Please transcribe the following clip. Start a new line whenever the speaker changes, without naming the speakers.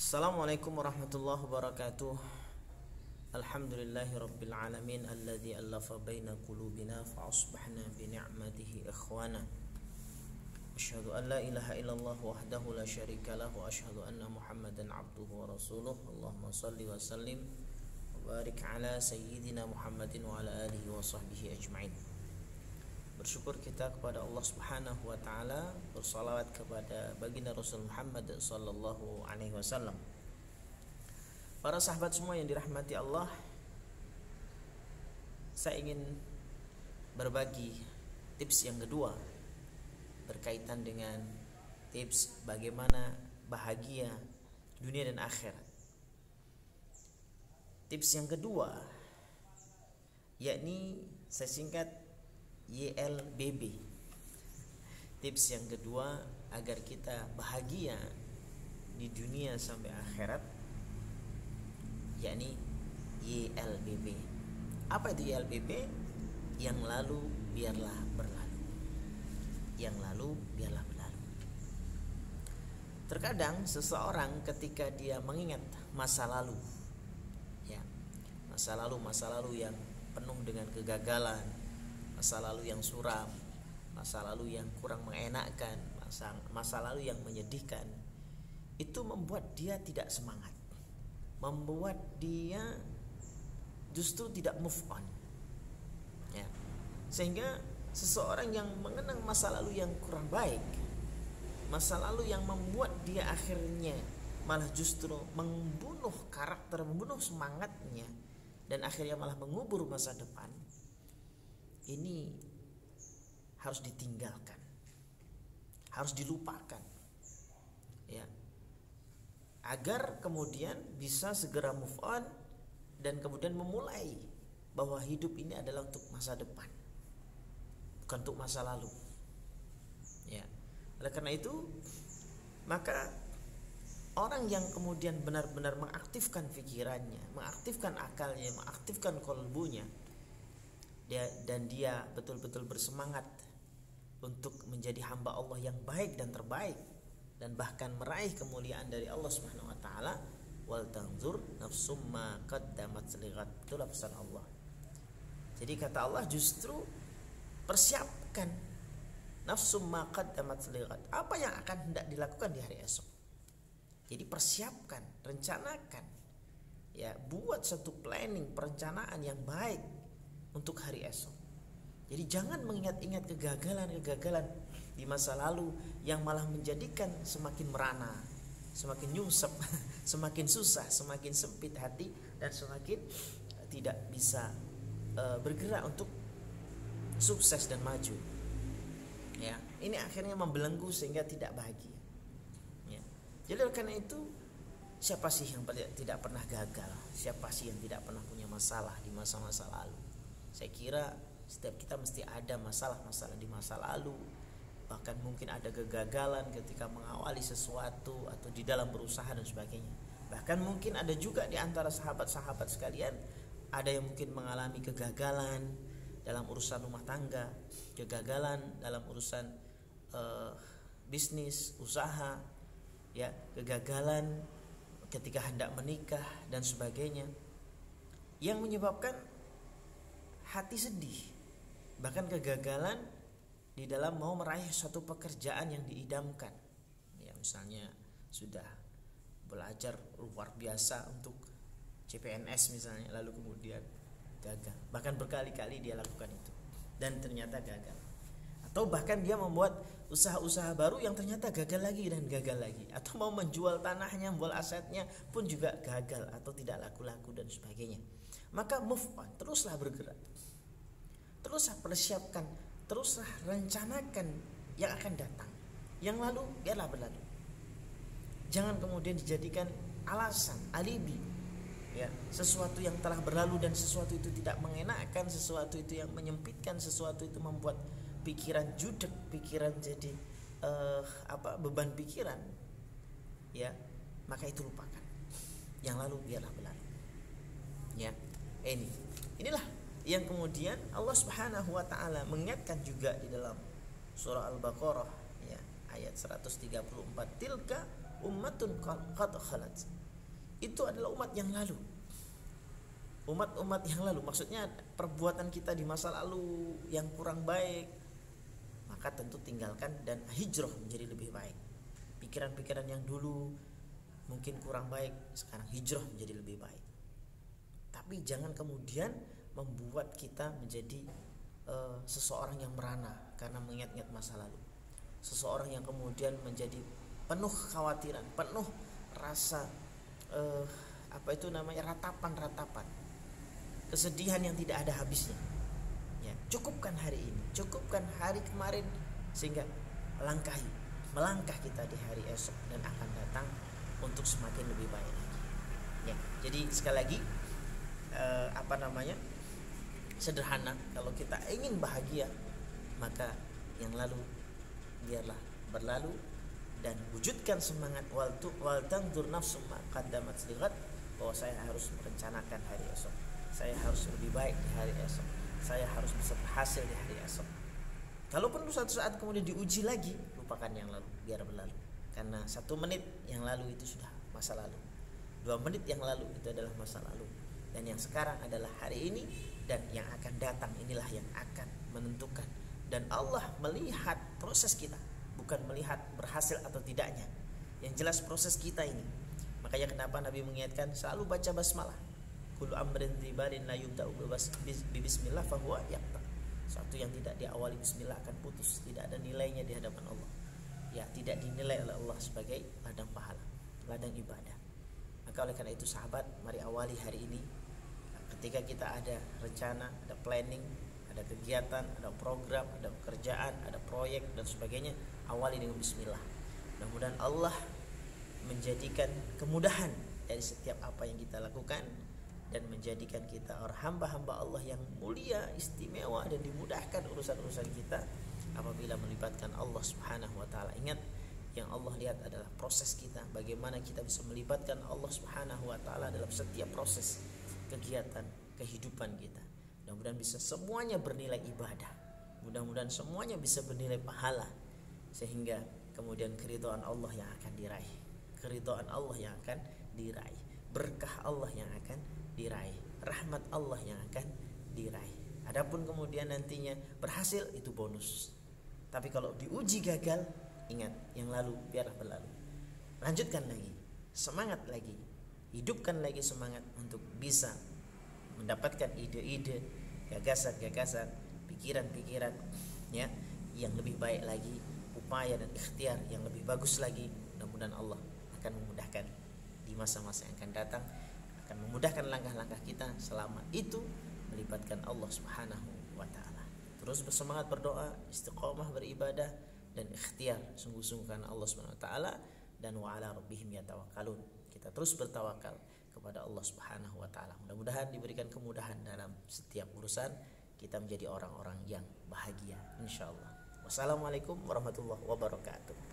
Assalamualaikum warahmatullahi wabarakatuh. Alhamdulillahi rabbil alamin alladzi allafa baina qulubina fa asbahna bi ni'matihi ikhwana. Asyhadu an la ilaha illallah wahdahu la syarika lahu wa asyhadu anna Muhammadan abduhu wa rasuluh. Allahumma shalli wa sallim wa barik ala sayyidina Muhammadin wa ala alihi wa sahbihi ajma'in. Bersyukur kita kepada Allah Subhanahu wa taala, bersalawat kepada baginda Rasul Muhammad sallallahu alaihi wasallam. Para sahabat semua yang dirahmati Allah, saya ingin berbagi tips yang kedua berkaitan dengan tips bagaimana bahagia dunia dan akhirat. Tips yang kedua yakni saya singkat YLBB. Tips yang kedua agar kita bahagia di dunia sampai akhirat yakni YLBB. Apa itu YLBB? Yang lalu biarlah berlalu. Yang lalu biarlah berlalu. Terkadang seseorang ketika dia mengingat masa lalu, ya, masa lalu yang penuh dengan kegagalan, masa lalu yang suram, masa lalu yang kurang mengenakkan, masa lalu yang menyedihkan, itu membuat dia tidak semangat, membuat dia justru tidak move on, ya. Sehingga seseorang yang mengenang masa lalu yang kurang baik, masa lalu yang membuat dia akhirnya malah justru membunuh karakter, membunuh semangatnya, dan akhirnya malah mengubur masa depan, ini harus ditinggalkan, harus dilupakan, ya, agar kemudian bisa segera move on dan kemudian memulai bahwa hidup ini adalah untuk masa depan, bukan untuk masa lalu, ya. Oleh karena itu, maka orang yang kemudian benar-benar mengaktifkan pikirannya, mengaktifkan akalnya, mengaktifkan kolbunya, dan dia betul-betul bersemangat untuk menjadi hamba Allah yang baik dan terbaik, dan bahkan meraih kemuliaan dari Allah Subhanahu wa taala. Wal tanzur nafsum ma qaddamat lighad. Itulah pesan Allah. Jadi kata Allah, justru persiapkan nafsum ma qaddamat lighad, apa yang akan hendak dilakukan di hari esok. Jadi persiapkan, rencanakan, ya, buat satu planning, perencanaan yang baik untuk hari esok. Jadi jangan mengingat-ingat kegagalan di masa lalu yang malah menjadikan semakin merana, semakin nyungsep, semakin susah, semakin sempit hati, dan semakin tidak bisa bergerak untuk sukses dan maju. Ya, ini akhirnya membelenggu sehingga tidak bahagia. Ya. Jadi karena itu, siapa sih yang tidak pernah gagal? Siapa sih yang tidak pernah punya masalah di masa-masa lalu? Saya kira setiap kita mesti ada masalah-masalah di masa lalu. Bahkan mungkin ada kegagalan ketika mengawali sesuatu atau di dalam berusaha dan sebagainya. Bahkan mungkin ada juga di antara sahabat-sahabat sekalian, ada yang mungkin mengalami kegagalan dalam urusan rumah tangga, kegagalan dalam urusan bisnis, usaha, ya, kegagalan ketika hendak menikah dan sebagainya, yang menyebabkan hati sedih, bahkan kegagalan di dalam mau meraih suatu pekerjaan yang diidamkan, ya, misalnya sudah belajar luar biasa untuk CPNS misalnya, lalu kemudian gagal, bahkan berkali-kali dia lakukan itu dan ternyata gagal, atau bahkan dia membuat usaha-usaha baru yang ternyata gagal lagi dan gagal lagi, atau mau menjual tanahnya, menjual asetnya pun juga gagal atau tidak laku-laku dan sebagainya. Maka move on, teruslah bergerak, teruslah persiapkan, teruslah rencanakan yang akan datang. Yang lalu biarlah berlalu. Jangan kemudian dijadikan alasan, alibi, ya, sesuatu yang telah berlalu dan sesuatu itu tidak mengenakkan, sesuatu itu yang menyempitkan, sesuatu itu membuat pikiran judek, pikiran jadi beban pikiran, ya, maka itu lupakan. Yang lalu biarlah berlalu. Ya, inilah yang kemudian Allah Subhanahu wa taala mengingatkan juga di dalam surah Al-Baqarah, ya, ayat 134, tilka ummatun qad khalat. Itu adalah umat yang lalu. Umat-umat yang lalu, maksudnya perbuatan kita di masa lalu yang kurang baik, maka tentu tinggalkan dan hijrah menjadi lebih baik. Pikiran-pikiran yang dulu mungkin kurang baik, sekarang hijrah menjadi lebih baik. Tapi jangan kemudian membuat kita menjadi seseorang yang merana karena mengingat-ingat masa lalu. Seseorang yang kemudian menjadi penuh kekhawatiran, penuh rasa ratapan, kesedihan yang tidak ada habisnya. Ya, cukupkan hari ini, cukupkan hari kemarin, sehingga melangkah kita di hari esok dan akan datang untuk semakin lebih baik lagi. Ya, jadi sekali lagi sederhana, kalau kita ingin bahagia, maka yang lalu biarlah berlalu dan wujudkan semangat wal tanzur nafsum ma qaddamat lighad, bahwa saya harus merencanakan hari esok. Saya harus lebih baik di hari esok. Saya harus bisa berhasil di hari esok. Kalaupun suatu saat kemudian diuji lagi, lupakan yang lalu, biar berlalu. Karena 1 menit yang lalu itu sudah masa lalu. 2 menit yang lalu itu adalah masa lalu. Dan yang sekarang adalah hari ini, dan yang akan datang inilah yang akan menentukan. Dan Allah melihat proses kita, bukan melihat berhasil atau tidaknya. Yang jelas proses kita ini. Makanya kenapa Nabi mengingatkan selalu baca basmalah. Kullu amrin tibarin la yubda'u bi bismillah fahuwa yaqta. Suatu yang tidak diawali bismillah akan putus, tidak ada nilainya di hadapan Allah. Ya, tidak dinilai oleh Allah sebagai ladang pahala, ladang ibadah. Maka oleh karena itu sahabat, mari awali hari ini. Ketika kita ada rencana, ada planning, ada kegiatan, ada program, ada pekerjaan, ada proyek dan sebagainya, awali dengan bismillah. Mudah-mudahan Allah menjadikan kemudahan dari setiap apa yang kita lakukan, dan menjadikan kita orang hamba-hamba Allah yang mulia, istimewa, dan dimudahkan urusan-urusan kita apabila melibatkan Allah Subhanahu wa taala. Ingat, yang Allah lihat adalah proses kita, bagaimana kita bisa melibatkan Allah Subhanahu wa taala dalam setiap proses kegiatan kehidupan kita. Mudah-mudahan bisa semuanya bernilai ibadah. Mudah-mudahan semuanya bisa bernilai pahala, sehingga kemudian keridhaan Allah yang akan diraih. Keridhaan Allah yang akan diraih. Berkah Allah yang akan diraih, rahmat Allah yang akan diraih. Adapun kemudian nantinya berhasil, itu bonus. Tapi kalau diuji gagal, ingat, yang lalu biarlah berlalu. Lanjutkan lagi, semangat lagi, hidupkan lagi semangat untuk bisa mendapatkan ide-ide, gagasan-gagasan, pikiran-pikiran ya yang lebih baik lagi, upaya dan ikhtiar yang lebih bagus lagi. Mudah-mudahan Allah akan memudahkan di masa-masa yang akan datang, akan memudahkan langkah-langkah kita selama itu melibatkan Allah Subhanahu wa taala. Terus bersemangat berdoa, istiqomah beribadah, dan ikhtiar sungguh-sungguh karena Allah Subhanahu wa taala, dan wa ala rabbihim yatawakkalun. Kita terus bertawakal kepada Allah Subhanahu wa taala. Mudah-mudahan diberikan kemudahan dalam setiap urusan, kita menjadi orang-orang yang bahagia insyaallah. Wassalamualaikum warahmatullahi wabarakatuh.